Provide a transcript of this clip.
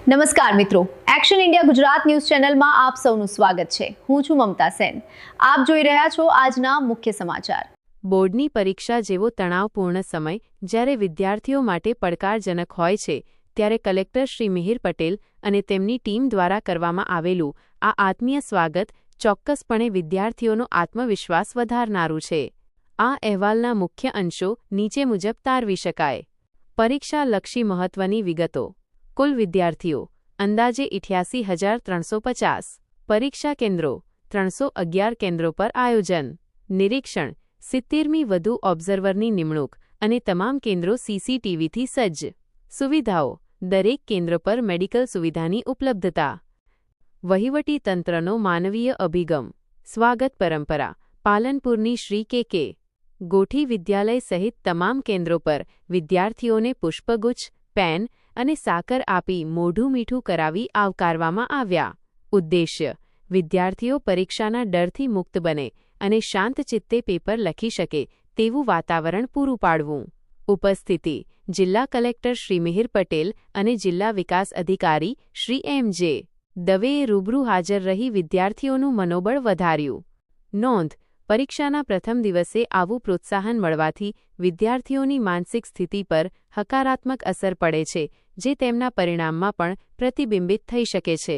નમસ્કાર મિત્રો, action India Gujarat news ચેનલમાં આપ સૌનું સ્વાગત છે। હું છું મમતા સેન। આપ જોઈ રહ્યા છો આજના મુખ્ય સમાચાર। બોર્ડની પરીક્ષા જેવો તણાવપૂર્ણ સમય જ્યારે વિદ્યાર્થીઓ માટે પડકારજનક હોય છે, ત્યારે કલેક્ટર શ્રી મિહિર પટેલ અને તેમની ટીમ દ્વારા કરવામાં આવેલું આ આત્મીય સ્વાગત ચોક્કસપણે વિદ્યાર્થીઓનો આત્મવિશ્વાસ વધારનારું છે। આ અહેવાલના મુખ્ય અંશો નીચે મુજબ તારવી શકાય। પરીક્ષાલક્ષી મહત્વની વિગતો। કુલ વિદ્યાર્થીઓ અંદાજે 88,350। પરીક્ષા કેન્દ્રો 311 કેન્દ્રો પર આયોજન। નિરીક્ષણ 70મી વધુ ઓબ્ઝર્વરની નિમણૂક અને તમામ કેન્દ્રો સીસીટીવીથી સજ્જ। સુવિધાઓ દરેક કેન્દ્ર પર મેડિકલ સુવિધાની ઉપલબ્ધતા। વહીવટી તંત્રનો માનવીય અભિગમ। સ્વાગત પરંપરા પાલનપુરની શ્રી કે ગોઠી વિદ્યાલય સહિત તમામ કેન્દ્રો પર વિદ્યાર્થીઓને પુષ્પગુચ્છ, પેન અને સાકર આપી મોઢું મીઠું કરાવી આવકારવામાં આવ્યા। ઉદ્દેશ્ય વિદ્યાર્થીઓ પરીક્ષાના ડરથી મુક્ત બને અને શાંત ચિત્તે પેપર લખી શકે તેવું વાતાવરણ પૂરું પાડવું। ઉપસ્થિતિ જિલ્લા કલેક્ટર શ્રી મિહિર પટેલ અને જિલ્લા વિકાસ અધિકારી શ્રી એમ.જે. દવેએ રૂબરૂ હાજર રહી વિદ્યાર્થીઓનું મનોબળ વધાર્યું। નોંધ પરીક્ષાના પ્રથમ દિવસે આવું પ્રોત્સાહન મળવાથી વિદ્યાર્થીઓની માનસિક સ્થિતિ પર હકારાત્મક અસર પડે છે, જે તેમના પરિણામમાં પણ પ્રતિબિંબિત થઈ શકે છે।